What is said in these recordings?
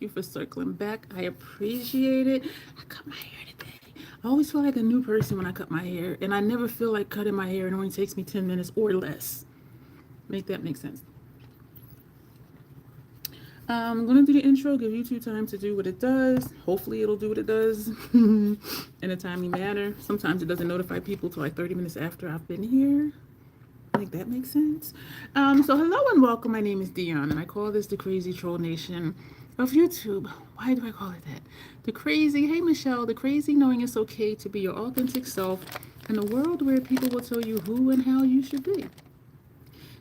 you for circling back. I appreciate it. I cut my hair today. I always feel like a new person when I cut my hair, and I never feel like cutting my hair. It only takes me 10 minutes or less. Make that make sense. I'm going to do the intro, give YouTube time to do what it does. Hopefully it'll do what it does in a timely manner. Sometimes it doesn't notify people till like 30 minutes after I've been here. Make that make sense. So hello and welcome. My name is Dion, and I call this the Crazy Troll Nation of YouTube. Why do I call it that? The crazy, hey Michelle, the crazy knowing it's okay to be your authentic self in a world where people will tell you who and how you should be.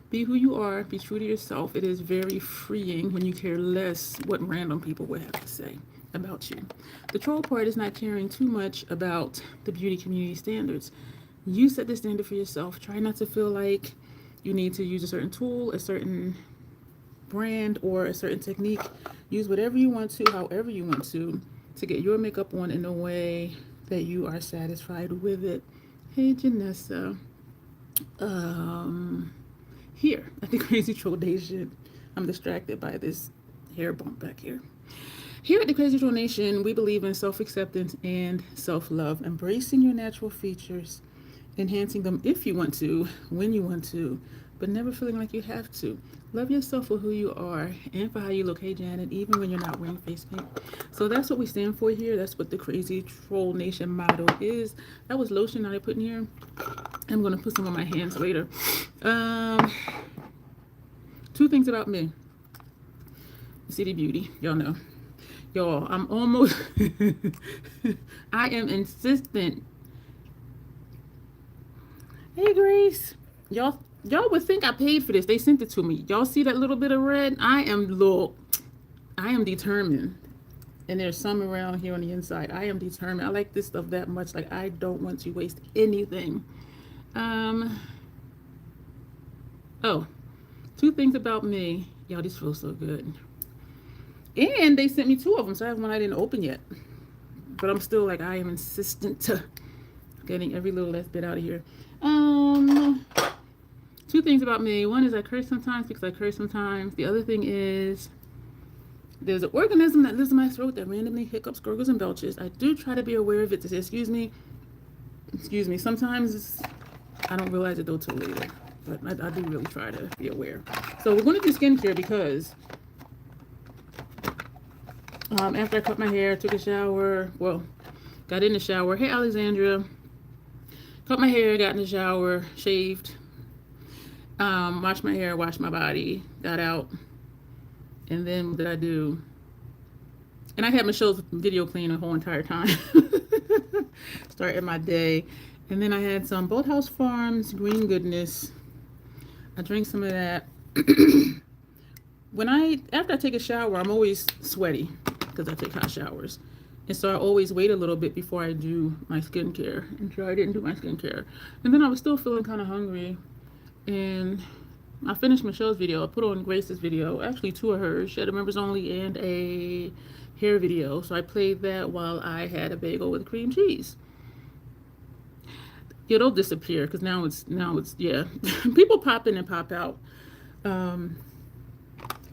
Be who you are, be true to yourself. It is very freeing when you care less what random people would have to say about you. The troll part is not caring too much about the beauty community standards. You set the standard for yourself. Try not to feel like you need to use a certain tool, a certain brand, or a certain technique. Use whatever you want to, however you want to get your makeup on in a way that you are satisfied with it. Hey, Janessa. Here at the Crazy Troll Nation, I'm distracted by this hair bump back here. Here at the Crazy Troll Nation, we believe in self-acceptance and self-love, embracing your natural features, enhancing them if you want to, when you want to, but never feeling like you have to. Love yourself for who you are and for how you look. Hey, Janet, even when you're not wearing face paint. So that's what we stand for here. That's what the Crazy Troll Nation motto is. That was lotion that I put in here. I'm going to put some on my hands later. Two things about me. City Beauty. Y'all know. Y'all, I'm almost... I am insistent. Hey, Grace. Y'all would think I paid for this. They sent it to me. Y'all see that little bit of red? I am determined. And there's some around here on the inside. I am determined. I like this stuff that much. Like, I don't want to waste anything. Oh, two things about me. Y'all, this feels so good. And they sent me two of them, so I have one I didn't open yet. But I'm still like, I am insistent to getting every little last bit out of here. Two things about me. One is I curse sometimes because I curse sometimes. The other thing is there's an organism that lives in my throat that randomly hiccups, gurgles, and belches. I do try to be aware of it to say, excuse me. Sometimes I don't realize it though till later. But I do really try to be aware. So we're going to do skincare because after I cut my hair, took a shower, well, got in the shower. Hey, Alexandra. Cut my hair, got in the shower, shaved, washed my hair, washed my body, got out. And then what did I do? And I had Michelle's video clean the whole entire time. Started my day. And then I had some Boathouse Farms Green Goodness. I drank some of that. After I take a shower, I'm always sweaty because I take hot showers. And so I always wait a little bit before I do my skincare. And so I didn't do my skincare. And then I was still feeling kind of hungry. And I finished Michelle's video. I put on Grace's video. Actually, two of hers. She had a members only and a hair video. So I played that while I had a bagel with cream cheese. It'll disappear because now it's yeah. People pop in and pop out. What am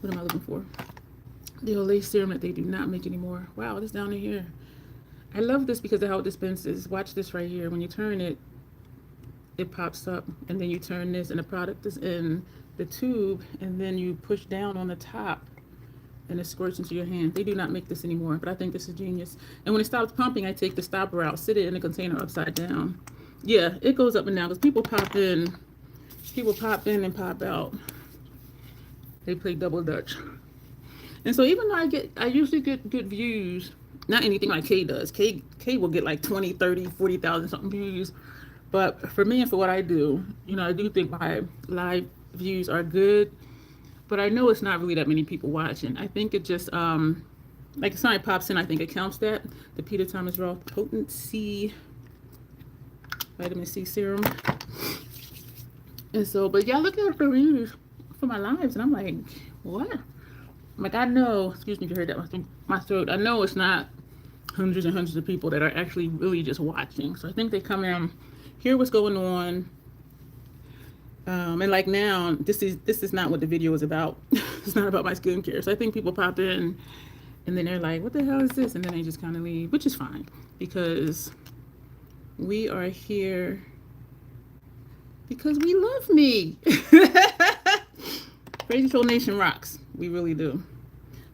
I looking for? The Olay serum that they do not make anymore. Wow, this down in here. I love this because of how it dispenses. Watch this right here. When you turn it, it pops up, and then you turn this, and the product is in the tube, and then you push down on the top, and it squirts into your hand. They do not make this anymore, but I think this is genius. And when it stops pumping, I take the stopper out, sit it in the container upside down. Yeah, it goes up and down because people pop in and pop out. They play double dutch. And so even though I usually get good views, not anything like Kay does. Kay will get like 20, 30, 40,000 something views. But for me and for what I do, I do think my live views are good. But I know it's not really that many people watching. I think it just, like if somebody pops in, I think it counts that. The Peter Thomas Roth Potency Vitamin C Serum. And so, but y'all looking at the reviews for my lives, and I'm like, what? Like, I know, excuse me if you heard that, my throat, I know it's not hundreds and hundreds of people that are actually really just watching. So I think they come in, hear what's going on, and like now, this is not what the video is about. It's not about my skincare. So I think people pop in And then they're like, what the hell is this? And then they just kind of leave, which is fine because we are here because we love me. Crazy Soul Nation rocks. We really do.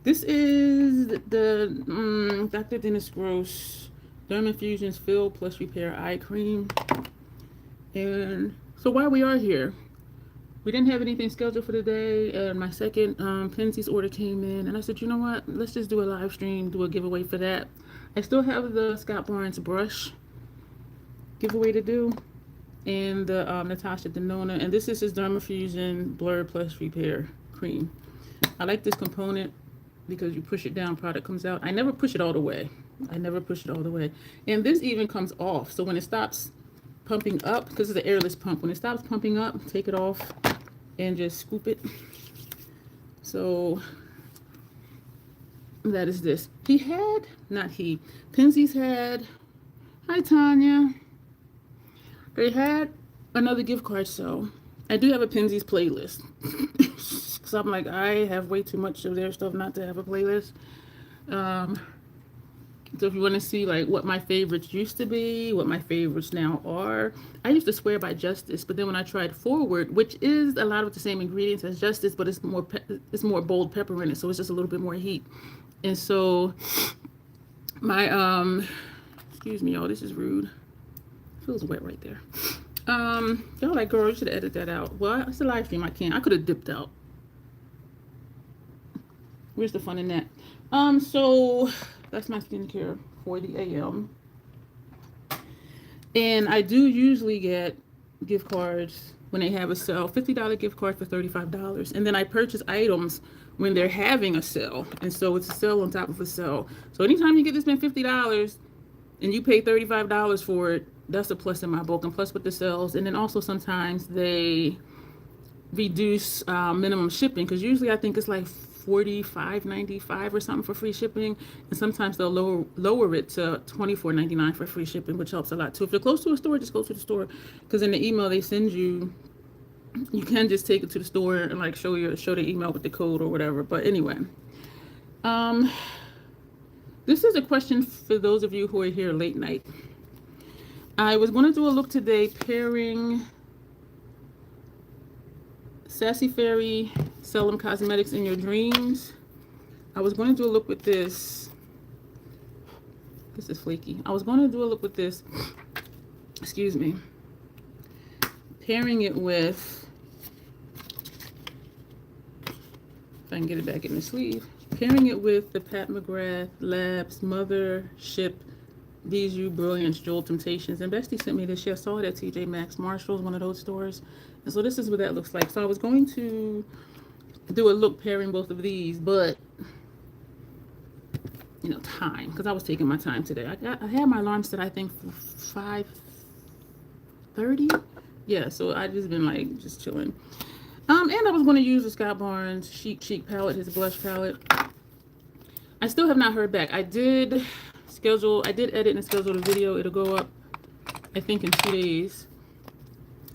This is the Dr. Dennis Gross Dermafusions Fill Plus Repair Eye Cream. And so while we are here, we didn't have anything scheduled for today, and my second Penzey's order came in, and I said, you know what, let's just do a live stream, do a giveaway for that. I still have the Scott Barnes brush giveaway to do, and the Natasha Denona, and this is his Dermafusion Blur Plus Repair Cream. I like this component because you push it down, product comes out. I never push it all the way. And this even comes off, so when it stops pumping up, because it's an airless pump, when it stops pumping up, take it off and just scoop it. So that is this. Penzey's had, hi Tanya, they had another gift card, so I do have a Penzey's playlist. So I'm like, I have way too much of their stuff not to have a playlist. So if you want to see like what my favorites used to be, what my favorites now are, I used to swear by Justice, but then when I tried Forward, which is a lot of the same ingredients as Justice, but it's more bold pepper in it, so it's just a little bit more heat. And so my excuse me, y'all, this is rude. Feels wet right there. Y'all like, girl, you should edit that out. Well, it's a live stream. I can't. I could have dipped out. Where's the fun in that? So that's my skincare for the AM. And I do usually get gift cards when they have a sale, $50 gift card for $35. And then I purchase items when they're having a sale. And so it's a sale on top of a sale. So anytime you get to spend $50 and you pay $35 for it, that's a plus in my book. And plus with the sales. And then also sometimes they reduce minimum shipping, because usually I think it's like $45.95 or something for free shipping, and sometimes they'll lower it to $24.99 for free shipping, which helps a lot too. If you're close to a store, just go to the store, because in the email they send you, you can just take it to the store and like show the email with the code or whatever. But anyway, this is a question for those of you who are here late night. I was going to do a look today pairing Sassy Fairy Selim Cosmetics in Your Dreams. I was going to do a look with this. This is flaky. I was going to do a look with this. Excuse me. Pairing it with, if I can get it back in the sleeve. Pairing it with the Pat McGrath Labs Mothership Bijou Brilliance Jewel Temptations. And Bestie sent me this. I saw it at TJ Maxx, Marshalls, one of those stores. And so this is what that looks like. So I was going to do a look pairing both of these, but you know, time, because I was taking my time today. I had my alarm set, I think, for 5:30. Yeah, so I just been like just chilling. And I was going to use the Scott Barnes Chic palette, his blush palette. I still have not heard back. I did edit and schedule the video. It'll go up, I think, in 2 days.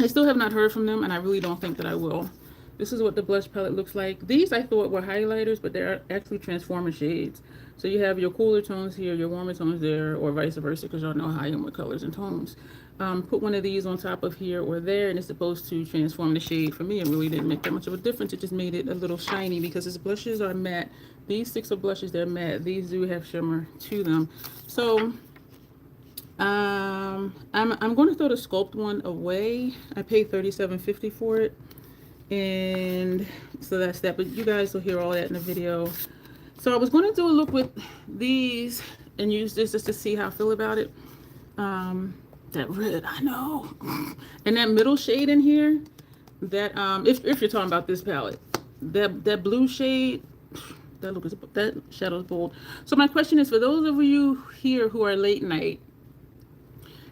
I still have not heard from them, and I really don't think that I will. This is what the blush palette looks like. These I thought were highlighters, but they're actually transformer shades. So you have your cooler tones here, your warmer tones there, or vice versa, because y'all know how I am with colors and tones. Put one of these on top of here or there, and it's supposed to transform the shade. For me, it really didn't make that much of a difference. It just made it a little shiny because its blushes are matte. These 6 are blushes, they're matte. These do have shimmer to them. So I'm going to throw the Sculpt one away. I paid $37.50 for it, and so that's that. But you guys will hear all that in the video. So I was going to do a look with these and use this just to see how I feel about it. That red, I know, and that middle shade in here, that if you're talking about this palette, that blue shade, that shadow's bold. So my question is, for those of you here who are late night,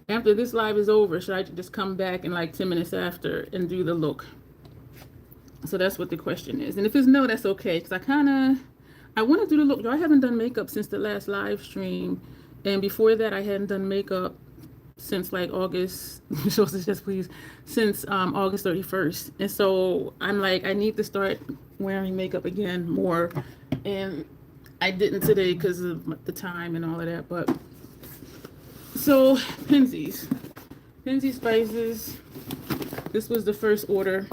after this live is over, should I just come back in like 10 minutes after and do the look? So that's what the question is. And if it's no, that's okay, because I want to do the look. I haven't done makeup since the last live stream, and before that I hadn't done makeup since like August, just please, since August 31st. And so I'm like, I need to start wearing makeup again more. And I didn't today because of the time and all of that. But so Penzey spices. This was the first order,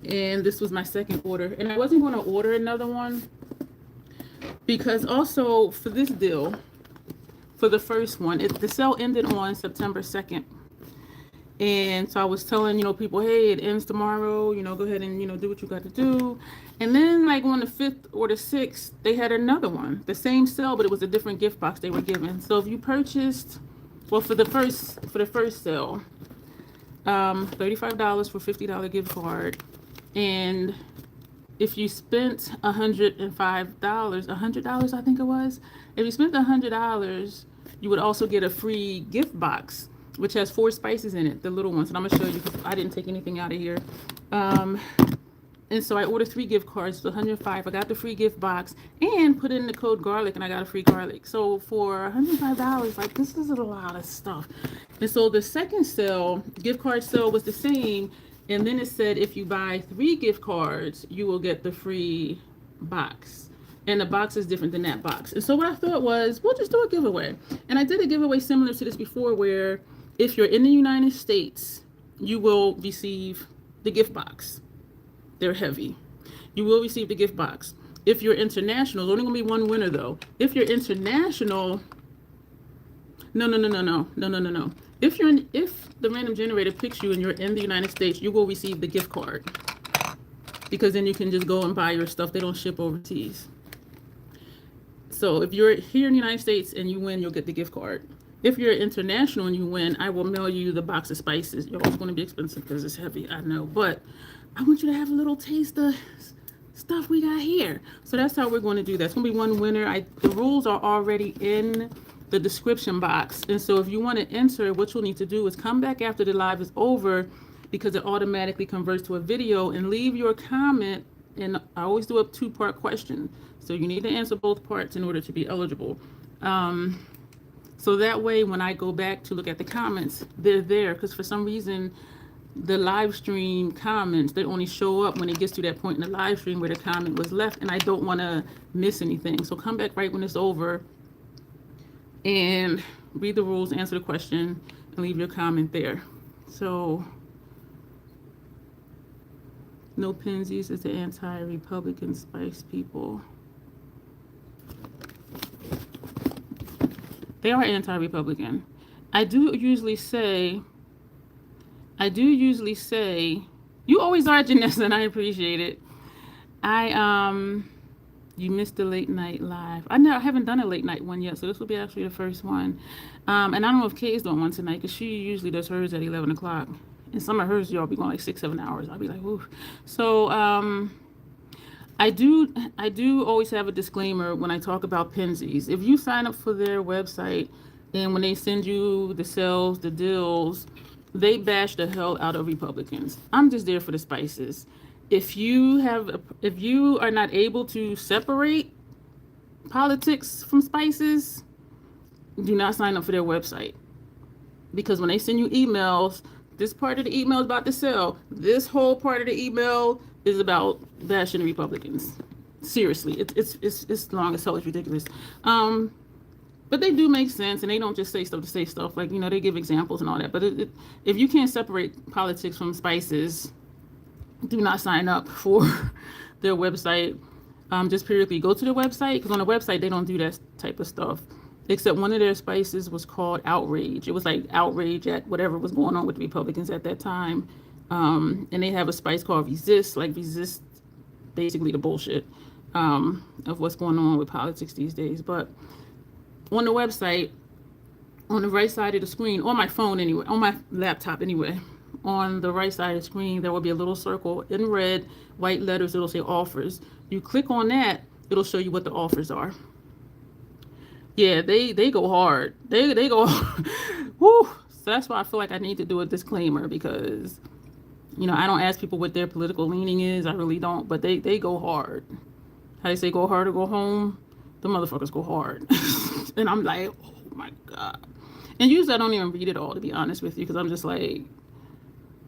and this was my second order. And I wasn't going to order another one because also for this deal, for the first one, the sale ended on September 2nd. And so I was telling, people, hey, it ends tomorrow, go ahead and, do what you got to do. And then like on the 5th or the 6th, they had another one, the same sale, but it was a different gift box they were giving. So if you purchased, well, for the first sale, $35 for $50 gift card. And if you spent $100 I think it was, if you spent $100, you would also get a free gift box, which has 4 spices in it, the little ones. And I'm going to show you because I didn't take anything out of here. And so I ordered 3 gift cards for $105. I got the free gift box and put in the code garlic, and I got a free garlic. So for $105, like, this is a lot of stuff. And so the second sale, gift card sale, was the same. And then it said if you buy 3 gift cards, you will get the free box. And the box is different than that box. And so what I thought was, we'll just do a giveaway. And I did a giveaway similar to this before, where if you're in the United States, you will receive the gift box. They're heavy. You will receive the gift box. If you're international, there's only going to be one winner though. If you're international, no. If the random generator picks you and you're in the United States, you will receive the gift card. Because then you can just go and buy your stuff. They don't ship overseas. So if you're here in the United States and you win, you'll get the gift card. If you're international and you win, I will mail you the box of spices. You're always going to be expensive because it's heavy, I know. But I want you to have a little taste of stuff we got here. So that's how we're going to do that. It's going to be one winner. The rules are already in the description box. And so if you want to enter, what you'll need to do is come back after the live is over, because it automatically converts to a video, and leave your comment. And I always do a 2-part question. So you need to answer both parts in order to be eligible. So that way, when I go back to look at the comments, they're there. Because for some reason, the live stream comments, they only show up when it gets to that point in the live stream where the comment was left, and I don't want to miss anything. So come back right when it's over and read the rules, answer the question, and leave your comment there. So no Penzeys is the anti-Republican spice people. They are anti-Republican. I do usually say, you always are, Janessa, and I appreciate it. You missed the late night live. I haven't done a late night one yet, so this will be actually the first one. And I don't know if Kay's doing one tonight, because she usually does hers at 11 o'clock. And some of hers, y'all, be going like 6-7 hours. I'll be like, ooh. So I do always have a disclaimer when I talk about Penzeys. If you sign up for their website, and when they send you the sales, the deals, they bash the hell out of Republicans. I'm just there for the spices. If you are not able to separate politics from spices, do not sign up for their website. Because when they send you emails, this part of the email is about to sell. This whole part of the email is about bashing the Republicans. Seriously, it's long as hell. It's ridiculous. But they do make sense, and they don't just say stuff to say stuff. Like, they give examples and all that. But if you can't separate politics from spices, do not sign up for their website. Just periodically go to their website, because on the website, they don't do that type of stuff. Except one of their spices was called Outrage. It was like outrage at whatever was going on with the Republicans at that time. And they have a spice called Resist, like resist basically the bullshit of what's going on with politics these days. But on the website, on the right side of the screen, on my phone anyway, on my laptop anyway, on the right side of the screen, there will be a little circle in red, white letters. It'll say offers. You click on that, it'll show you what the offers are. Yeah, they go hard. They go hard. Whew. So that's why I feel like I need to do a disclaimer, because, I don't ask people what their political leaning is. I really don't. But they go hard. How they say go hard or go home? The motherfuckers go hard. And I'm like, oh my God. And usually I don't even read it all, to be honest with you, because I'm just like,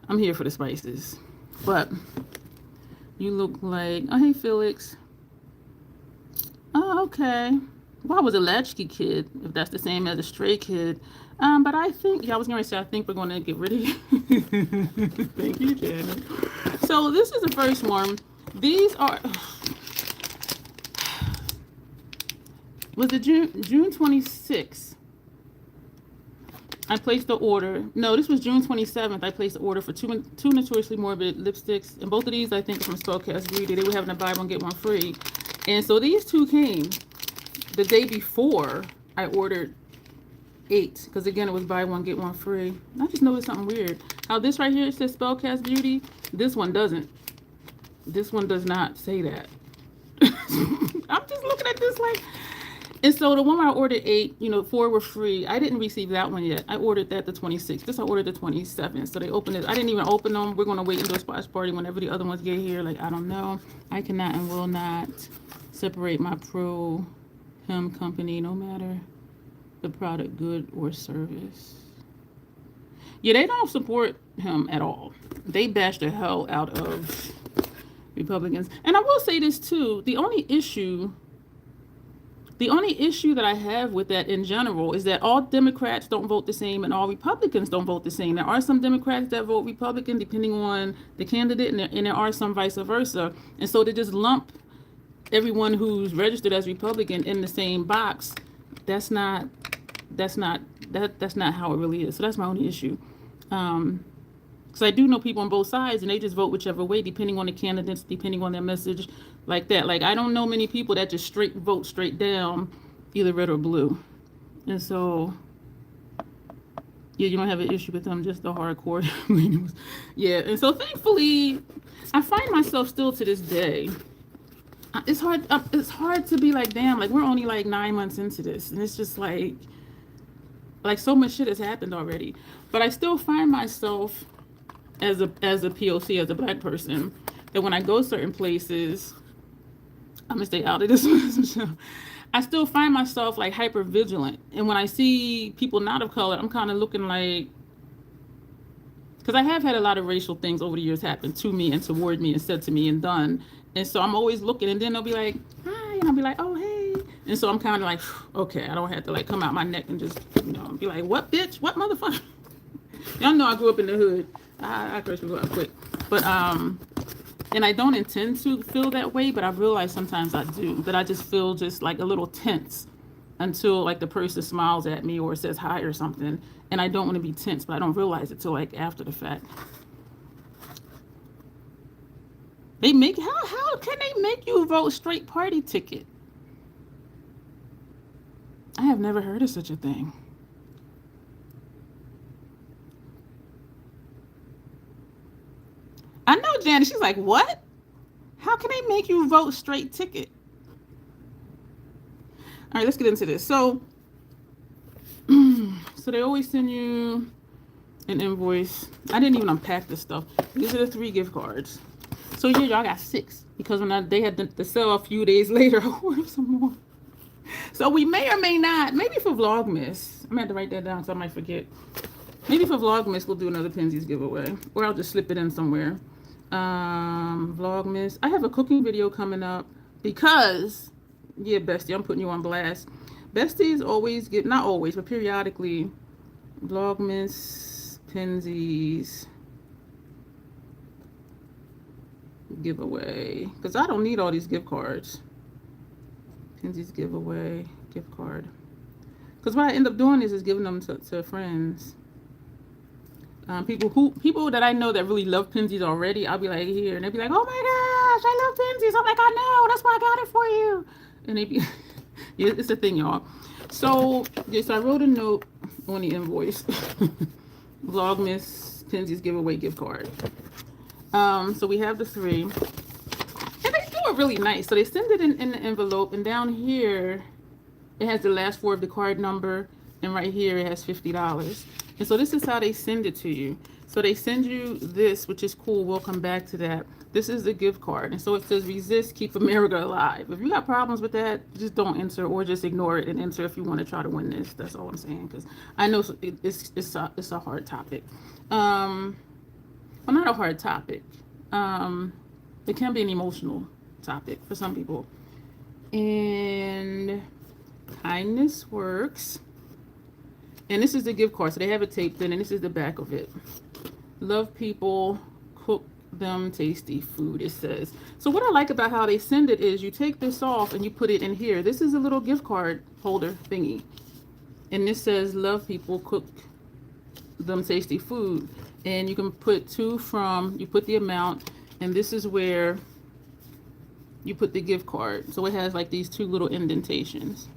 I'm here for the spices. But you look like, oh, hey, Felix. Oh, okay. Well, I was a latchkey kid, if that's the same as a stray kid. But I think, yeah, I was going to say, I think we're going to get rid of you. Thank you, Janet. So this is the first one. These are, was it June 26th? I placed the order. No, this was June 27th. I placed the order for two Notoriously Morbid lipsticks. And both of these, I think, are from Spellcast Beauty. They were having a buy one, get one free. And so these two came the day before I ordered 8. Because, again, it was buy one, get one free. I just noticed something weird. How this right here says Spellcast Beauty. This one doesn't. This one does not say that. I'm just looking at this like... And so the one where I ordered 8, 4 were free. I didn't receive that one yet. I ordered that the 26th. This I ordered the 27th. So they opened it. I didn't even open them. We're going to wait until splash party whenever the other ones get here. Like, I don't know. I cannot and will not separate my pro him company, no matter the product, good or service. Yeah, they don't support him at all. They bash the hell out of Republicans. And I will say this too. The only issue that I have with that in general is that all Democrats don't vote the same and all Republicans don't vote the same. There are some Democrats that vote Republican depending on the candidate, and there are some vice versa. And so to just lump everyone who's registered as Republican in the same box, that's not how it really is. So that's my only issue. Because I do know people on both sides, and they just vote whichever way, depending on the candidates, depending on their message, like that. Like, I don't know many people that just vote straight down, either red or blue. And so, yeah, you don't have an issue with them, just the hardcore. Yeah, and so thankfully, I find myself still to this day, it's hard to be like, damn, like, we're only like 9 months into this, and it's just like so much shit has happened already. But I still find myself as a POC, as a black person, that when I go certain places, I'm gonna stay out of this one. I still find myself like hyper vigilant, and when I see people not of color, I'm kind of looking like, because I have had a lot of racial things over the years happen to me and toward me and said to me and done, and so I'm always looking, and then they'll be like, hi, and I'll be like, oh hey, and so I'm kind of like, okay, I don't have to like come out my neck and just be like, what bitch, what motherfucker. Y'all know I grew up in the hood. I curse people out quick, but and I don't intend to feel that way, but I realize sometimes I do, that I just feel just like a little tense until like the person smiles at me or says hi or something, and I don't want to be tense, but I don't realize it till like after the fact. They make how can they make you vote straight party ticket? I have never heard of such a thing. I know, Janet. She's like, what? How can they make you vote straight ticket? All right, let's get into this. So they always send you an invoice. I didn't even unpack this stuff. These are the 3 gift cards. So here, y'all got 6 because when they had the sale a few days later, I ordered some more. So we may or may not, maybe for Vlogmas, I'm gonna have to write that down so I might forget. Maybe for Vlogmas, we'll do another Penzey's giveaway, or I'll just slip it in somewhere. Vlogmas. I have a cooking video coming up because, yeah, Bestie, I'm putting you on blast. Besties always get, not always, but periodically, Vlogmas, Penzey's giveaway. Because I don't need all these gift cards. Penzey's giveaway, gift card. Because what I end up doing is giving them to friends. People that I know that really love Penzey's already, I'll be like, here, and they'll be like, oh my gosh, I love Penzey's. I'm like, I know, that's why I got it for you. And they be, yeah, it's a thing, y'all. So yes, I wrote a note on the invoice. Vlogmas Penzey's giveaway gift card. So we have the 3, and they do it really nice. So they send it in the envelope, and down here it has the last 4 of the card number, and right here it has $50. And so this is how they send it to you. So they send you this, which is cool. We'll come back to that. This is the gift card. And so it says, resist, keep America alive. If you got problems with that, just don't enter, or just ignore it and enter if you want to try to win this. That's all I'm saying, because I know it's a hard topic. Well, not a hard topic. It can be an emotional topic for some people. And Kindness Works. And this is the gift card. So they have it taped in, and this is the back of it. Love people, cook them tasty food, it says. So what I like about how they send it is you take this off and you put it in here. This is a little gift card holder thingy. And this says, love people, cook them tasty food. And you can put you put the amount, and this is where you put the gift card. So it has like these two little indentations.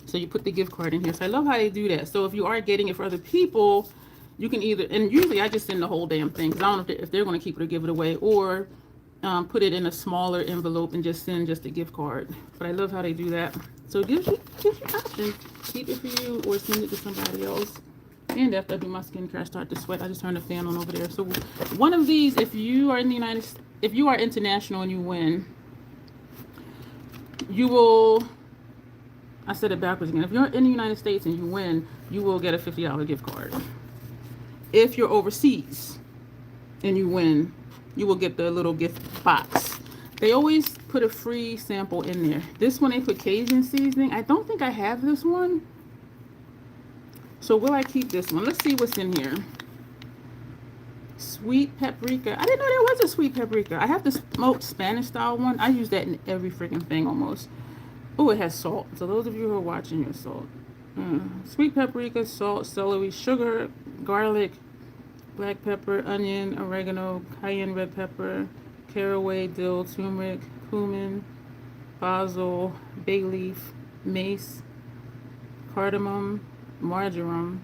So you put the gift card in here. So I love how they do that. So if you are getting it for other people, you can either, and usually I just send the whole damn thing, because I don't know if they're going to keep it or give it away, or put it in a smaller envelope and just send just a gift card. But I love how they do that. So it gives you options. Keep it for you or send it to somebody else. And after I do my skincare, I start to sweat. I just turn the fan on over there. So one of these, if you are in the United States, if you are international and you win, you will, I said it backwards again. If you're in the United States and you win, you will get a $50 gift card. If you're overseas and you win, you will get the little gift box. They always put a free sample in there. This one they put Cajun seasoning. I don't think I have this one. So will I keep this one? Let's see what's in here. Sweet paprika. I didn't know there was a sweet paprika. I have the smoked Spanish style one. I use that in every freaking thing almost. Oh, it has salt. So those of you who are watching, your salt. Sweet paprika, salt, celery, sugar, garlic, black pepper, onion, oregano, cayenne red pepper, caraway, dill, turmeric, cumin, basil, bay leaf, mace, cardamom, marjoram,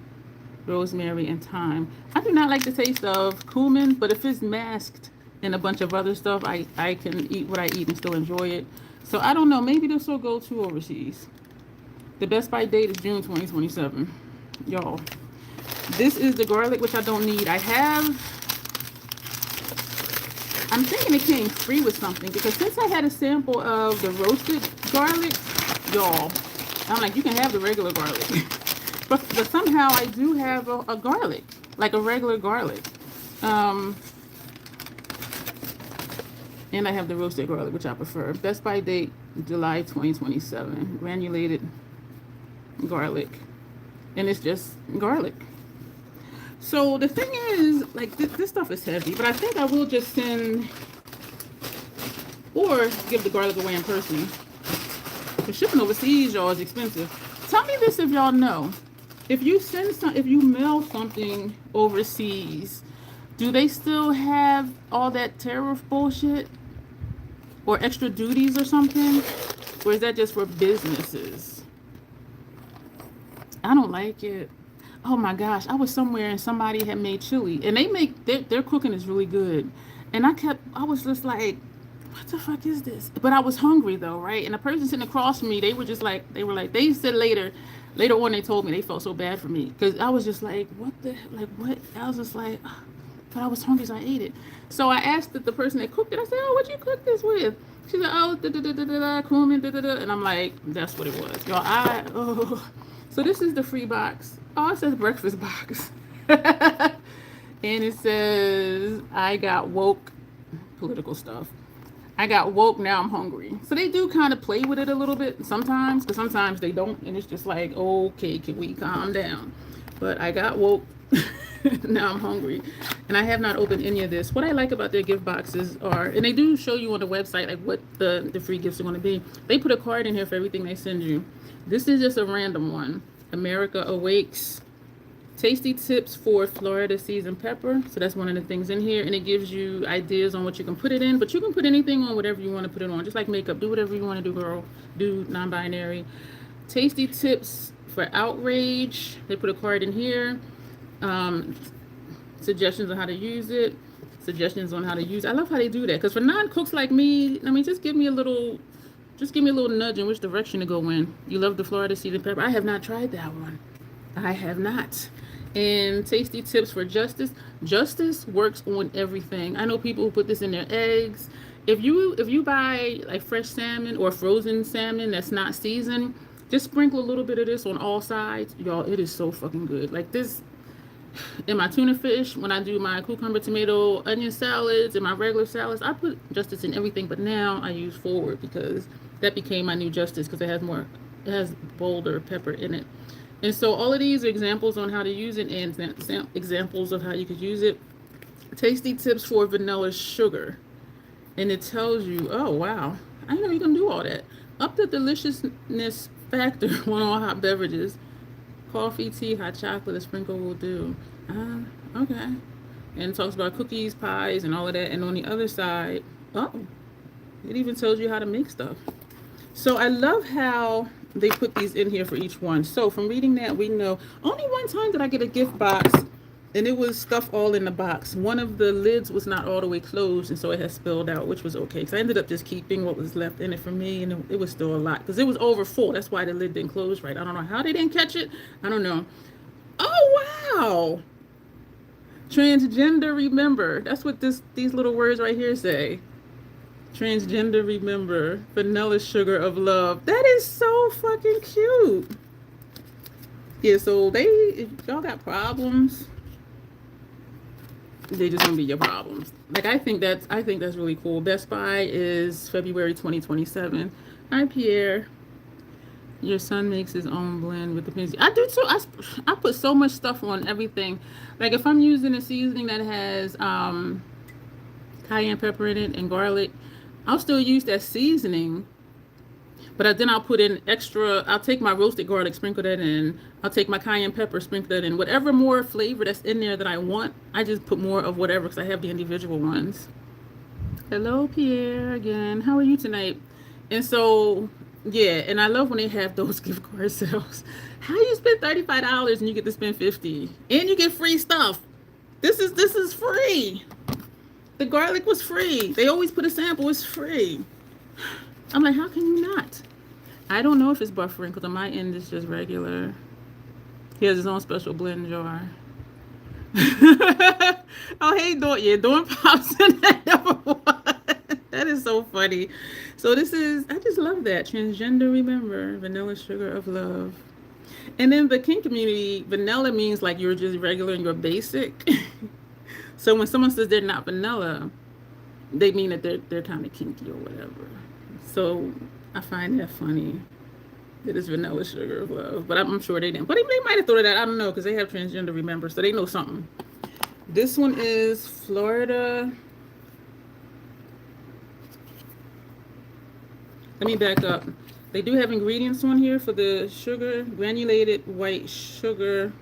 rosemary, and thyme. I do not like the taste of cumin, but if it's masked in a bunch of other stuff, I can eat what I eat and still enjoy it. So I don't know, maybe this will go to overseas. The best by date is June 2027. Y'all, this is the garlic, which I don't need. I'm thinking it came free with something, because since I had a sample of the roasted garlic, y'all, I'm like, you can have the regular garlic. but somehow I do have a garlic, like a regular garlic. And I have the roasted garlic, which I prefer. Best by date, July 2027. Granulated garlic. And it's just garlic. So the thing is, like, this stuff is heavy, but I think I will just send or give the garlic away in person. The shipping overseas, y'all, is expensive. Tell me this if y'all know. If you mail something overseas, do they still have all that tariff bullshit? Or extra duties or something? Or is that just for businesses? I don't like it. Oh my gosh, I was somewhere and somebody had made chili. And they make, their cooking is really good. And I was just like, what the fuck is this? But I was hungry though, right? And the person sitting across from me, they said later on they told me they felt so bad for me. Because I was just like, what? I was just like, but I was hungry, so I ate it. So I asked the person that cooked it, I said, oh, what'd you cook this with? She said, oh, cumin, and I'm like, that's what it was. Y'all, So this is the free box. Oh, it says breakfast box. And it says, I got woke, political stuff. I got woke, now I'm hungry. So they do kind of play with it a little bit sometimes, but sometimes they don't. And it's just like, okay, can we calm down? But I got woke. Now I'm hungry, and I have not opened any of this. What I like about their gift boxes are, and they do show you on the website like what the free gifts are going to be. They put a card in here for everything they send you. This is just a random one. America Awakes, tasty tips for Florida seasoned pepper. So that's one of the things in here, and it gives you ideas on what you can put it in, but you can put anything on, whatever you want to put it on. Just like makeup, do whatever you want to do, girl. Do non-binary. Tasty tips for outrage. They put a card in here. Suggestions on how to use it, suggestions on how to use it. I love how they do that, because for non-cooks like me, I mean, just give me a little nudge in which direction to go in. You love the Florida seasoned pepper. I have not tried that one. I have not. And tasty tips for Justice. Justice works on everything. I know people who put this in their eggs. If you buy like fresh salmon or frozen salmon that's not seasoned, just sprinkle a little bit of this on all sides. Y'all, it is so fucking good. Like this, in my tuna fish, when I do my cucumber, tomato, onion salads, and my regular salads, I put Justice in everything, but now I use Forward because That became my new Justice because it has bolder pepper in it. And so all of these are examples on how to use it and examples of how you could use it. Tasty tips for vanilla sugar. And it tells you, oh wow, I didn't know you can do all that. Up the deliciousness factor on all hot beverages. Coffee, tea, hot chocolate, a sprinkle will do. Okay. And it talks about cookies, pies, and all of that. And on the other side, oh, it even tells you how to make stuff. So I love how they put these in here for each one. So from reading that, we know only one time did I get a gift box, and it was stuff all in the box. One of the lids was not all the way closed, and so it had spilled out, which was okay. Because I ended up just keeping what was left in it for me, and it was still a lot. Because it was over full. That's why the lid didn't close right. I don't know how they didn't catch it. I don't know. Oh, wow. Transgender remember. That's what these little words right here say. Transgender remember. Vanilla sugar of love. That is so fucking cute. Yeah, so if y'all got problems, they just gonna be your problems. Like I think that's really cool. Best Buy is February 2027. Hi Pierre. Your son makes his own blend with the Penzey. I do too. I put so much stuff on everything. Like if I'm using a seasoning that has cayenne pepper in it and garlic, I'll still use that seasoning. But then I'll put in extra. I'll take my roasted garlic, sprinkle that in. I'll take my cayenne pepper, sprinkle that in. Whatever more flavor that's in there that I want, I just put more of whatever because I have the individual ones. Hello, Pierre, again. How are you tonight? And so, yeah, and I love when they have those gift card sales. How you spend $35 and you get to spend $50, and you get free stuff. This is free. The garlic was free. They always put a sample. It's free. I'm like, how can you not? I don't know if it's buffering because on my end it's just regular. He has his own special blend jar. Oh, hey, Dawn. Yeah, Dawn pops in that number one. That is so funny. So I just love that. Transgender remember. Vanilla sugar of love. And then the kink community, vanilla means like you're just regular and you're basic. So when someone says they're not vanilla, they mean that they're kind of kinky or whatever. So I find that funny. That is vanilla sugar of love. But I'm sure they didn't. But they might have thought of that. I don't know because they have transgender remember. So they know something. This one is Florida. Let me back up. They do have ingredients on here for the sugar. Granulated white sugar,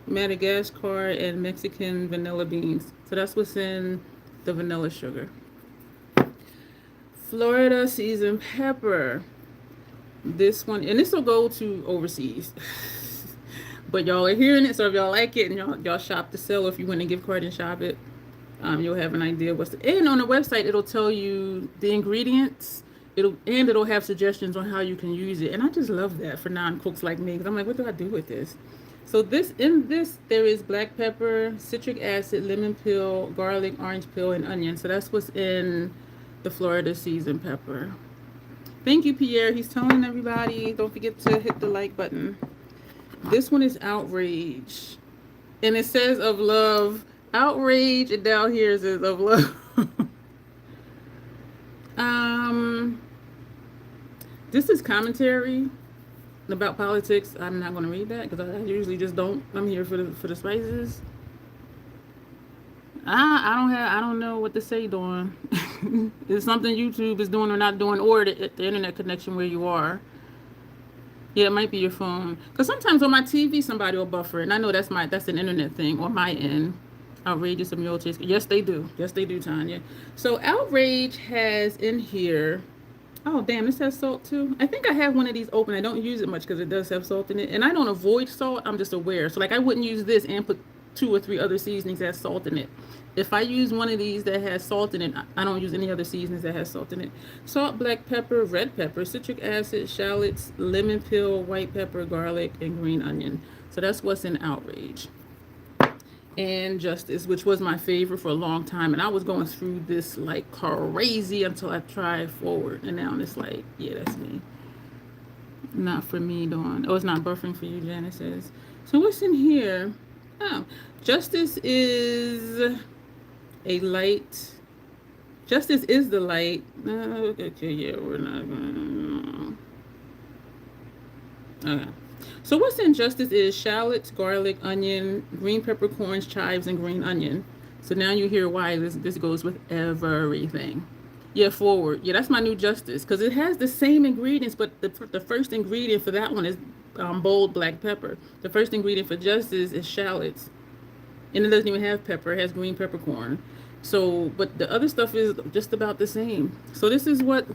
Madagascar, and Mexican vanilla beans. So that's what's in the vanilla sugar. Florida seasoned pepper. This one, and this will go to overseas. But y'all are hearing it, so if y'all like it and y'all shop to sell, or if you win a gift card and shop it, you'll have an idea and on the website it'll tell you the ingredients. It'll have suggestions on how you can use it, and I just love that for non-cooks like me because I'm like, what do I do with this? So in this there is black pepper, citric acid, lemon peel, garlic, orange peel, and onion. So that's what's in the Florida seasoned pepper. Thank you, Pierre. He's telling everybody, don't forget to hit the like button. This one is outrage, and it says of love. Outrage, and down here it says of love. This is commentary about politics. I'm not going to read that because I usually just don't. I'm here for the spices. I don't know what to say, Dawn. It's something YouTube is doing or not doing, or the internet connection where you are. Yeah, it might be your phone. Because sometimes on my TV somebody will buffer, and I know that's an internet thing on my end. Outrageous and mule chase. Yes, they do. Yes, they do, Tanya. So outrage has in here. Oh, damn, this has salt too. I think I have one of these open. I don't use it much because it does have salt in it. And I don't avoid salt. I'm just aware. So like I wouldn't use this and put 2 or 3 other seasonings that has salt in it. If I use one of these that has salt in it, I don't use any other seasonings that has salt in it. Salt, black pepper, red pepper, citric acid, shallots, lemon peel, white pepper, garlic, and green onion. So that's what's in outrage. And Justice, which was my favorite for a long time, and I was going through this like crazy until I tried Forward, and now it's like, yeah, that's me. Not for me, Dawn. Oh, it's not buffering for you, Janice says. So what's in here? Oh, Justice is a light Justice is the light. Okay, yeah, we're not gonna. Okay. So what's in Justice is shallots, garlic, onion, green peppercorns, chives, and green onion. So now you hear why this goes with everything. Yeah, forward. Yeah, that's my new Justice because it has the same ingredients, but the first ingredient for that one is bold black pepper. The first ingredient for Justice is shallots, and it doesn't even have pepper. It has green peppercorn. So, but the other stuff is just about the same. So this is what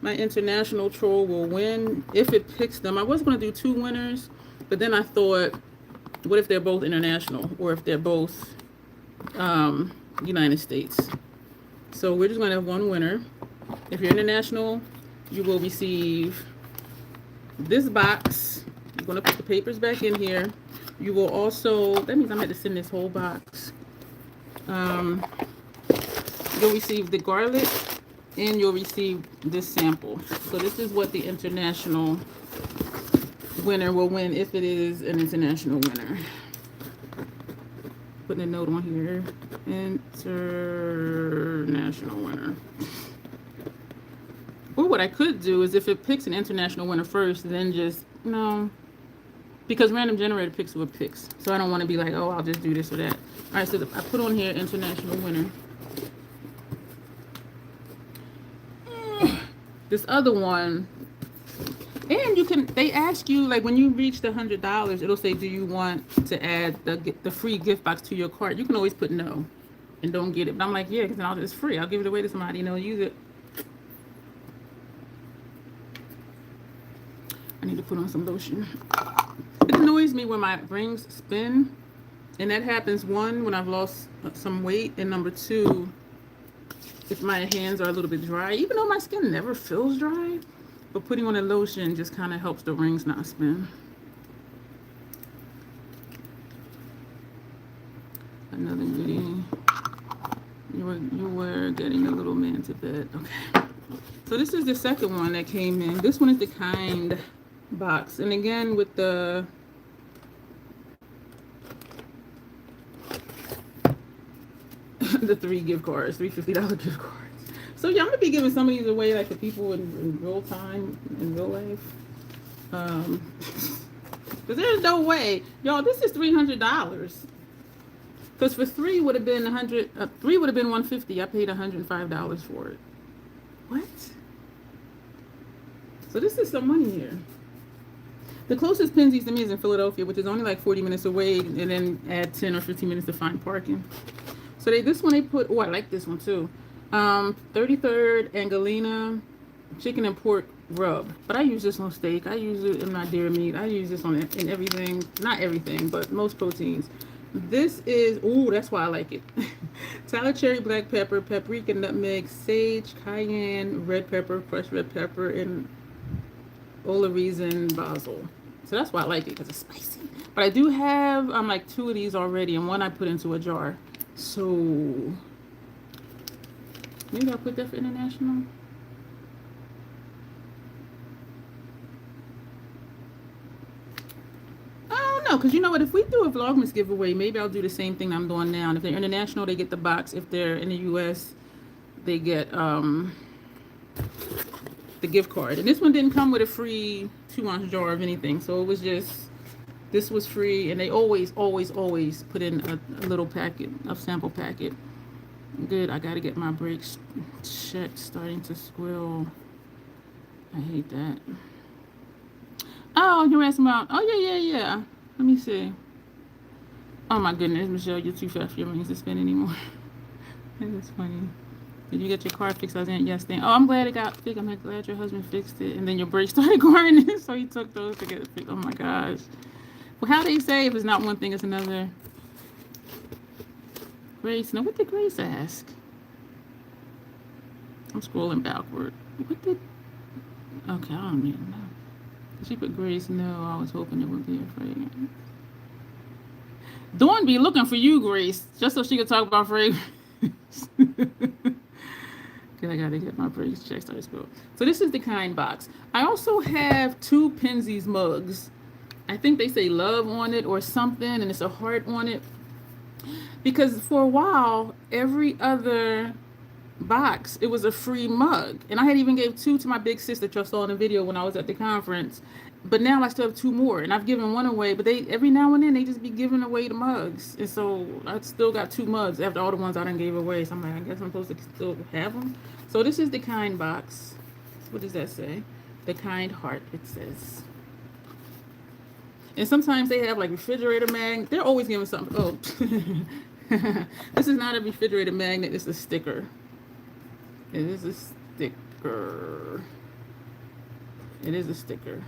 my international troll will win if it picks them. I was going to do 2 winners, but then I thought, what if they're both international or if they're both United States? So we're just going to have 1 winner. If you're international, you will receive this box. I'm going to put the papers back in here. You will also, that means I'm going to send this whole box. You'll receive the garlic and you'll receive this sample. So this is what the international winner will win if it is an international winner. Putting a note on here. International winner. Or what I could do is if it picks an international winner first, then just, no. Because random generator picks what picks. So I don't want to be like, oh, I'll just do this or that. All right, so I put on here international winner. This other one, and you can, they ask you, like when you reach the $100, it'll say, do you want to add the free gift box to your cart? You can always put no and don't get it. But I'm like, yeah, because it's free. I'll give it away to somebody and they'll use it. I need to put on some lotion. It annoys me when my rings spin, and that happens, 1, when I've lost some weight, and number 2, if my hands are a little bit dry, even though my skin never feels dry, but putting on a lotion just kind of helps the rings not spin. Another goodie. You were getting a little man to bed. Okay. So this is the second one that came in. This one is the kind box. And again, with the the 3 gift cards, 3 $50 gift cards. So yeah, I'm gonna be giving some of these away like to people in real time, in real life. Because there's no way, y'all. This is $300. Because for 3 would have been 100. 3 would have been $150. I paid $105 for it. What? So this is some money here. The closest Penzey's to me is in Philadelphia, which is only like 40 minutes away, and then add 10 or 15 minutes to find parking. So this one they put, oh, I like this one too. 33rd Angelina chicken and pork rub. But I use this on steak. I use it in my deer meat. I use this on in everything. Not everything, but most proteins. This is, ooh, that's why I like it. Salad cherry, black pepper, paprika, nutmeg, sage, cayenne, red pepper, crushed red pepper, and olarizan basil. So that's why I like it, because it's spicy. But I do have like 2 of these already, and one I put into a jar. So maybe I'll put that for international. I don't know, because you know what? If we do a Vlogmas giveaway, maybe I'll do the same thing I'm doing now. And if they're international, they get the box. If they're in the U.S., they get the gift card. And this one didn't come with a free 2-ounce jar of anything. So it was just, this was free. And they always put in a little packet, a sample packet. Good. I got to get my brakes checked. Starting to squill. I hate that. Oh, you're asking about, oh, yeah. Let me see. Oh, my goodness, Michelle, you're too fast for your rings to spin anymore. That is funny. Did you get your car fixed? I was in it yesterday. Oh, I'm glad it got fixed. I'm glad your husband fixed it. And then your brakes started grinding, so he took those to get it fixed. Oh, my gosh. Well, how do you say if it's not one thing, it's another? Grace, now what did Grace ask? I'm scrolling backward. What did, okay, I don't even know. Did she put Grace? No, I was hoping it would be a fragrance. Dawn be looking for you, Grace, just so she could talk about fragrance. Okay, I gotta get my brakes checked. So this is the kind box. I also have 2 Penzey's mugs. I think they say love on it or something, and it's a heart on it. Because for a while, every other box, it was a free mug. And I had even gave 2 to my big sis that y'all saw in the video when I was at the conference. But now I still have 2 more, and I've given 1 away. But they every now and then they just be giving away the mugs, and so I still got 2 mugs after all the ones I done gave away. So I'm like, I guess I'm supposed to still have them. So this is the kind box. What does that say? The kind heart, it says. And sometimes they have like refrigerator magnet. They're always giving something. Oh, this is not a refrigerator magnet. It's a sticker. It is a sticker. It is a sticker.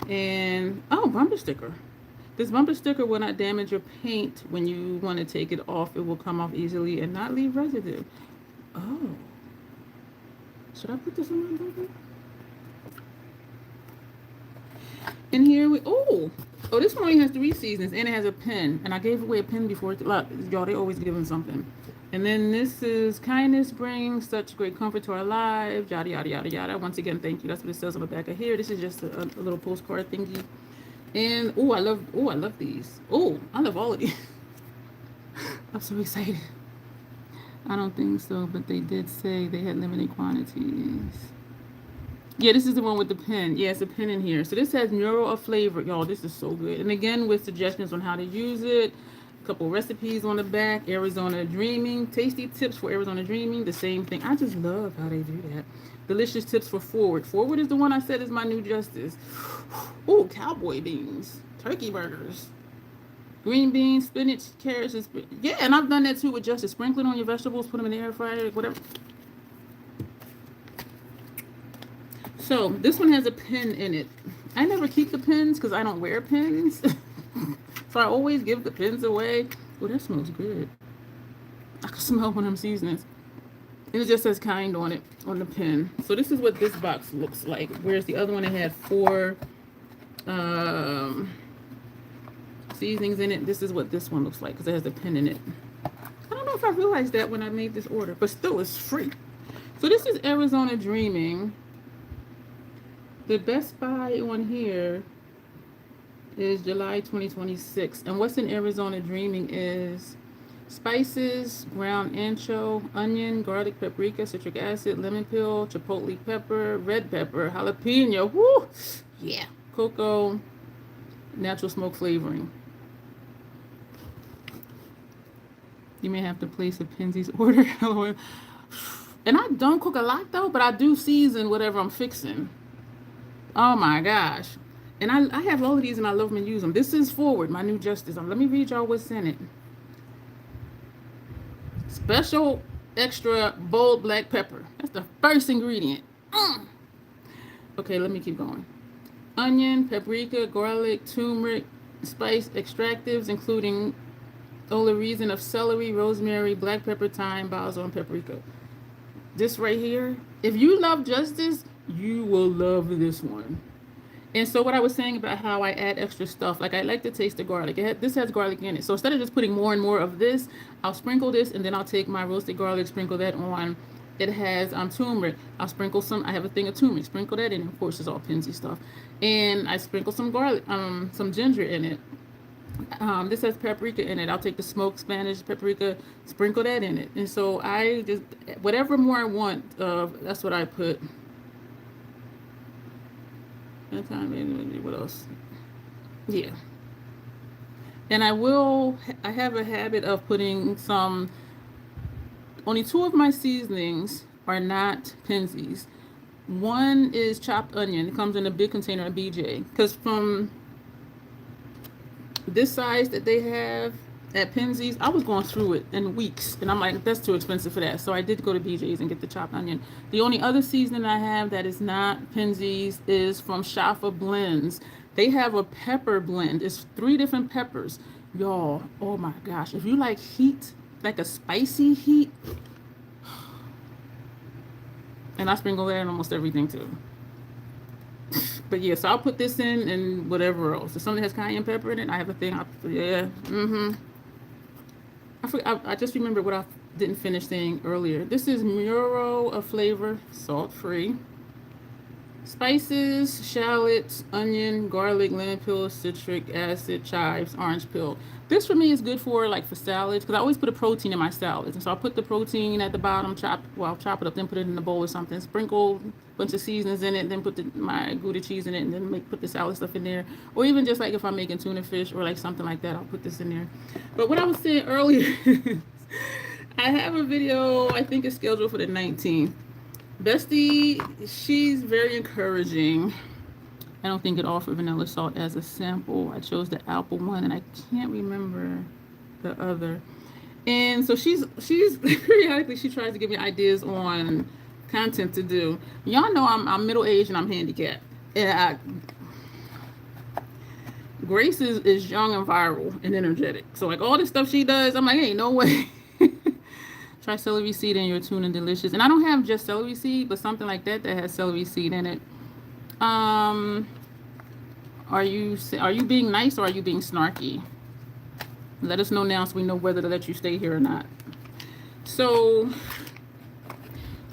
And, oh, bumper sticker. This bumper sticker will not damage your paint when you want to take it off. It will come off easily and not leave residue. Oh. Should I put this on my bumper? And here we, oh, this one only has 3 seasons, and it has a pen. And I gave away a pen before. Y'all, they always giving something. And then this is kindness brings such great comfort to our lives, yada, yada, yada, yada. Once again, thank you. That's what it says on the back of here. This is just a little postcard thingy. And, I love these. Oh, I love all of these. I'm so excited. I don't think so, but they did say they had limited quantities. Yeah, this is the one with the pen. Yeah, it's a pen in here. So this has mural of flavor. Y'all, this is so good. And again, with suggestions on how to use it. A couple recipes on the back. Arizona Dreaming. Tasty tips for Arizona Dreaming. The same thing. I just love how they do that. Delicious tips for Forward. Forward is the one I said is my new justice. Ooh, cowboy beans. Turkey burgers. Green beans, spinach, carrots. Yeah, and I've done that too with justice. Sprinkle it on your vegetables. Put them in the air fryer. Whatever. So this one has a pen in it. I never keep the pens because I don't wear pens. So I always give the pens away. Oh, that smells good. I can smell one of them seasonings. And it just says kind on it, on the pen. So this is what this box looks like. Whereas the other one, it had 4 seasonings in it. This is what this one looks like because it has a pen in it. I don't know if I realized that when I made this order, but still it's free. So this is Arizona Dreaming. The best buy on here is July 2026. And what's in Arizona Dreaming is spices, ground ancho, onion, garlic, paprika, citric acid, lemon peel, chipotle pepper, red pepper, jalapeno, woo, yeah, cocoa, natural smoke flavoring. You may have to place a Penzey's order. And I don't cook a lot though, but I do season whatever I'm fixing. Oh my gosh. And I have all of these and I love them and use them. This is Forward, my new justice. Let me read y'all what's in it. Special extra bold black pepper. That's the first ingredient. Okay, let me keep going. Onion, paprika, garlic, turmeric, spice extractives, including oleoresin of celery, rosemary, black pepper, thyme, basil, and paprika. This right here, if you love justice, you will love this one. And so what I was saying about how I add extra stuff, like I like to taste the garlic. This has garlic in it. So instead of just putting more and more of this, I'll sprinkle this and then I'll take my roasted garlic, sprinkle that on. It has turmeric. I'll sprinkle some, I have a thing of turmeric, sprinkle that in. Of course, it's all Penzey stuff. And I sprinkle some garlic, some ginger in it. This has paprika in it. I'll take the smoked Spanish paprika, sprinkle that in it. And so I just, whatever more I want, that's what I put. What else? Yeah. And I have a habit of putting some, only 2 of my seasonings are not Penzey's. One is chopped onion. It comes in a big container of BJ. Because from this size that they have at Penzey's, I was going through it in weeks. And I'm like, that's too expensive for that. So I did go to BJ's and get the chopped onion. The only other seasoning I have that is not Penzey's is from Shafa Blends. They have a pepper blend. It's 3 different peppers. Y'all, oh my gosh. If you like heat, like a spicy heat, and I sprinkle that in almost everything too. But yeah, so I'll put this in and whatever else. If something has cayenne pepper in it, I have a thing. I just remembered what I didn't finish saying earlier. This is Mural of Flavor, salt free. Spices, shallots, onion, garlic, lemon peel, citric acid, chives, orange peel. This for me is good for like for salads because I always put a protein in my salads. And so I'll put the protein at the bottom, chop it up, then put it in a bowl or something. Sprinkle a bunch of seasonings in it, then put my Gouda cheese in it, and then put the salad stuff in there. Or even just like if I'm making tuna fish or like something like that, I'll put this in there. But what I was saying earlier, I have a video, I think it's scheduled for the 19th. Bestie, she's very encouraging. I don't think it offered vanilla salt as a sample. I chose the apple one, and I can't remember the other. And so she's periodically she tries to give me ideas on content to do. Y'all know I'm middle aged and I'm handicapped. And Grace is young and viral and energetic. So like all this stuff she does, I'm like, hey, no way. Try celery seed in your tuna delicious. And I don't have just celery seed, but something like that has celery seed in it. Are you being nice or are you being snarky? Let us know now so we know whether to let you stay here or not. So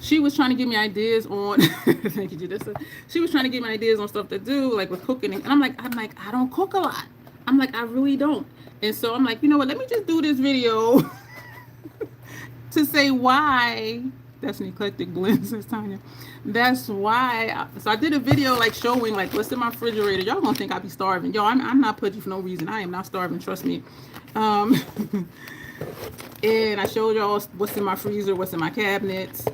she was trying to give me ideas on thank you, Judith. She was trying to give me ideas on stuff to do, like with cooking. And I'm like, I don't cook a lot. I'm like, I really don't. And so I'm like, you know what, let me just do this video to say why. That's an eclectic blend, says Tanya. That's why. So I did a video like showing like what's in my refrigerator. Y'all gonna think I be starving. Yo, I'm not pudgy for no reason. I am not starving, trust me. And I showed y'all what's in my freezer, what's in my cabinets.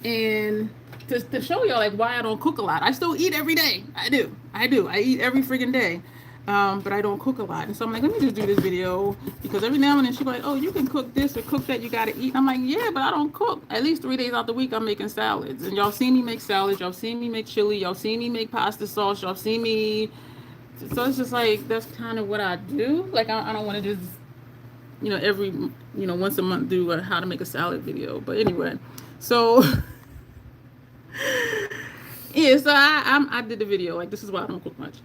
And to show y'all like why I don't cook a lot. I still eat every day. I do. I eat every freaking day. But I don't cook a lot. And so I'm like, let me just do this video because every now and then she's like, oh, you can cook this or cook that, you gotta eat. And I'm like, yeah, but I don't cook. At least 3 days out the week I'm making salads. And y'all seen me make salads, y'all seen me make chili, y'all seen me make pasta sauce, y'all seen me. So it's just like that's kind of what I do. Like I don't want to just every once a month do a how to make a salad video. But anyway, so yeah, so I did the video. Like this is why I don't cook much.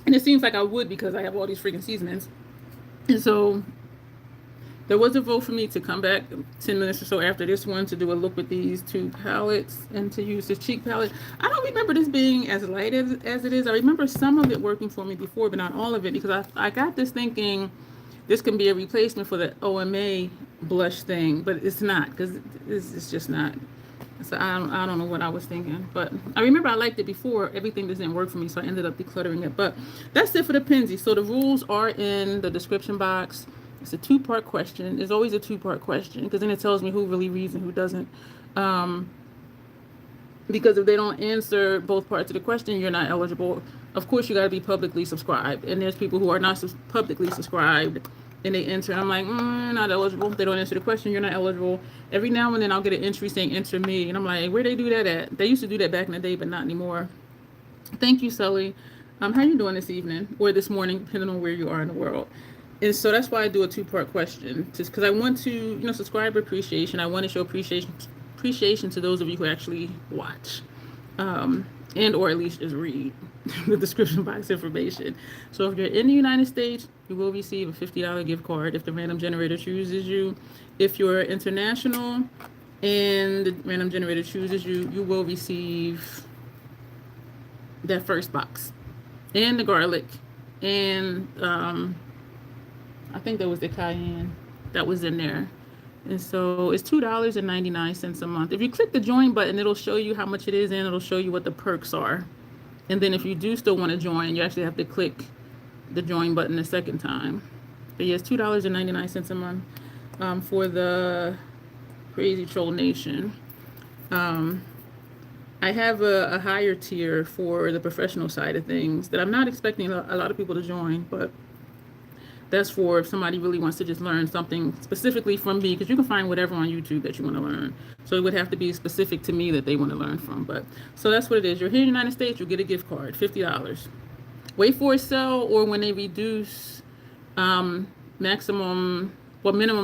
And it seems like I would because I have all these freaking seasonings. And so there was a vote for me to come back 10 minutes or so after this one to do a look with these two palettes and to use this cheek palette. I don't remember this being as light as it is. I remember some of it working for me before, but not all of it, because I got this thinking this can be a replacement for the OMA blush thing, but it's not, because it's just not. So I don't know what I was thinking, but I remember I liked it before. Everything just didn't work for me, so I ended up decluttering it. But that's it for the Penzey. So the rules are in the description box. It's a 2-part question. There's always a 2-part question because then it tells me who really reads and who doesn't. Because if they don't answer both parts of the question, you're not eligible. Of course, you got to be publicly subscribed. And there's people who are not publicly subscribed and they enter, and I'm like, not eligible. If they don't answer the question, you're not eligible. Every now and then I'll get an entry saying enter me, and I'm like, where they do that at? They used to do that back in the day, but not anymore. Thank you, Sully. How you doing this evening or this morning, depending on where you are in the world? And so that's why I do a 2-part question, just because I want to, subscriber appreciation. I want to show appreciation to those of you who actually watch, and or at least just read the description box information. So if you're in the United States, you will receive a $50 gift card if the random generator chooses you. If you're international and the random generator chooses you, you will receive that first box and the garlic and I think that was the cayenne that was in there. And so it's $2.99 a month. If you click the join button, it'll show you how much it is and it'll show you what the perks are. And then if you do still want to join, you actually have to click the join button a second time. But yes, $2.99 a month for the Crazy Troll Nation. I have a higher tier for the professional side of things that I'm not expecting a lot of people to join, but that's for if somebody really wants to just learn something specifically from me, because you can find whatever on YouTube that you want to learn. So it would have to be specific to me that they want to learn from. But so that's what it is. You're here in the United States, you'll get a gift card, $50. Wait for a sale or when they reduce minimum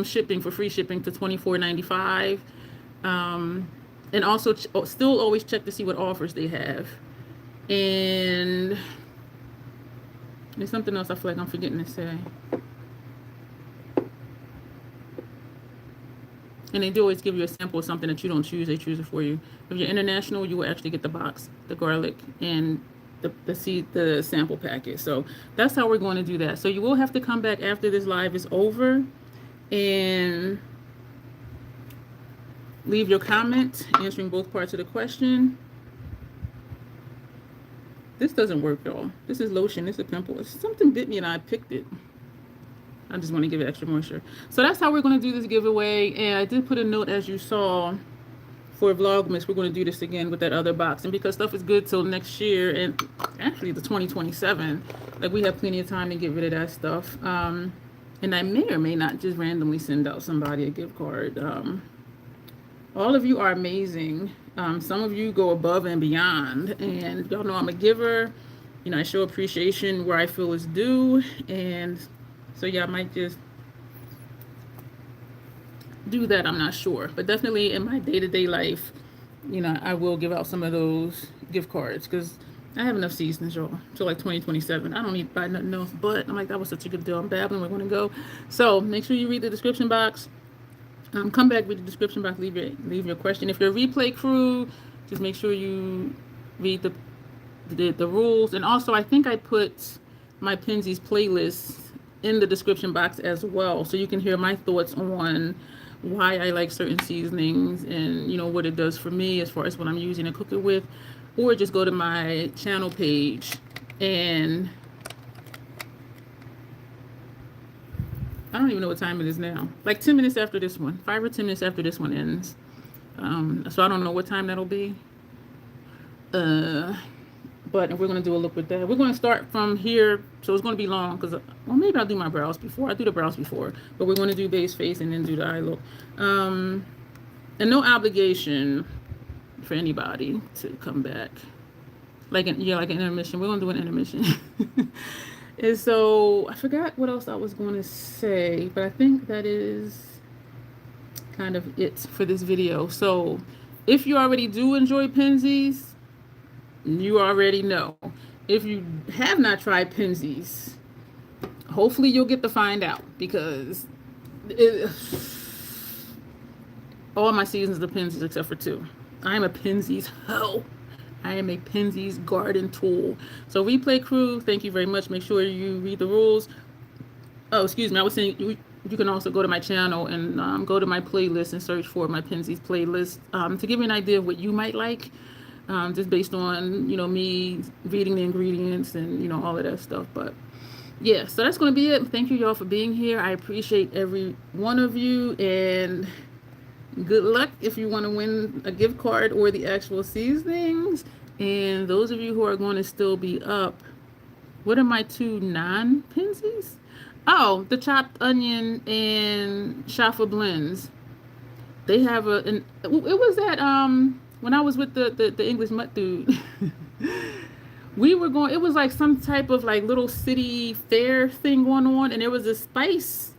shipping for free shipping to $24.95. And also still always check to see what offers they have. And there's something else I feel like I'm forgetting to say. And they do always give you a sample of something that you don't choose. They choose it for you. If you're international, you will actually get the box, the garlic, and the sample packet. So that's how we're going to do that. So you will have to come back after this live is over and leave your comment answering both parts of the question. This doesn't work, y'all. This is lotion. This is a pimple. Something bit me and I picked it. I just want to give it extra moisture. So that's how we're going to do this giveaway. And I did put a note, as you saw, for Vlogmas. We're going to do this again with that other box. And because stuff is good till next year, and actually the 2027, like we have plenty of time to get rid of that stuff. And I may or may not just randomly send out somebody a gift card. All of you are amazing. Some of you go above and beyond, and y'all know I'm a giver. You know, I show appreciation where I feel is due, and so yeah, I might just do that. I'm not sure, but definitely in my day-to-day life, you know, I will give out some of those gift cards because I have enough seasonings, y'all, till like 2027. I don't need to buy nothing else, but I'm like, that was such a good deal. I'm babbling. We're going to go. So make sure you read the description box. Come back with the description box, leave your question. If you're a replay crew, just make sure you read the rules. And also, I think I put my Penzey's playlist in the description box as well, so you can hear my thoughts on why I like certain seasonings and, you know, what it does for me as far as what I'm using to cook it with. Or just go to my channel page and I don't even know what time it is now. Like 10 minutes after this one. 5 or 10 minutes after this one ends. So I don't know what time that'll be. But we're going to do a look with that. We're going to start from here. So it's going to be long because, well, maybe I'll do my brows before. I do the brows before. But we're going to do base, face, and then do the eye look. And no obligation for anybody to come back. Like an intermission. We're going to do an intermission. And so I forgot what else I was going to say, but I think that is kind of it for this video. So if you already do enjoy Penzey's, you already know. If you have not tried Penzey's, hopefully you'll get to find out, because all my seasons are Penzey's except for 2. I'm a Penzey's hoe. I am a Penzey's garden tool. So replay crew, thank you very much. Make sure you read the rules. Oh, excuse me. I was saying you can also go to my channel and go to my playlist and search for my Penzey's playlist to give you an idea of what you might like, just based on, you know, me reading the ingredients and, you know, all of that stuff. But yeah, so that's going to be it. Thank you, y'all, for being here. I appreciate every one of you, and good luck if you want to win a gift card or the actual seasonings. And those of you who are going to still be up, what are my 2 non-Penzey's? Oh, the chopped onion and Shaffa blends. They have it was at when I was with the English mutt dude. We were going, it was like some type of like little city fair thing going on, and there was a spice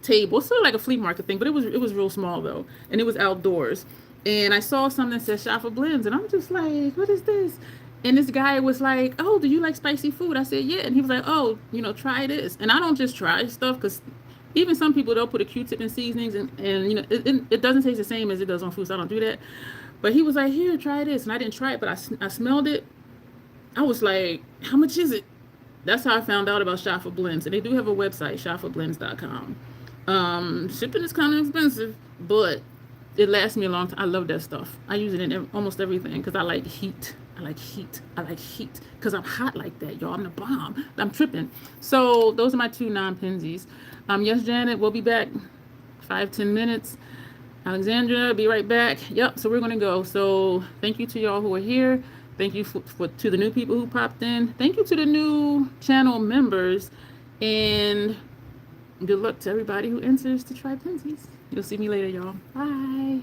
table, sort of like a flea market thing, but it was real small though, and it was outdoors. And I saw something that said Shaffa blends, and I'm just like, what is this? And this guy was like, oh, do you like spicy food? I said, yeah. And he was like, oh, you know, try this. And I don't just try stuff, because even some people, they'll put a Q-tip in seasonings, and you know, it doesn't taste the same as it does on food, so I don't do that. But he was like, here, try this. And I didn't try it, but I smelled it. I was like, how much is it? That's how I found out about Shaffa blends. And they do have a website, shaffablends.com. Shipping is kind of expensive, but it lasts me a long time. I love that stuff. I use it in almost everything because I like heat. I like heat because I'm hot like that, y'all. I'm the bomb. I'm tripping. So those are my 2 non-Penzey's. Yes, Janet, we'll be back 5-10 minutes. Alexandra, be right back. Yep, so we're going to go. So thank you to y'all who are here. Thank you to the new people who popped in. Thank you to the new channel members. And good luck to everybody who enters to try Penzey's. You'll see me later, y'all. Bye.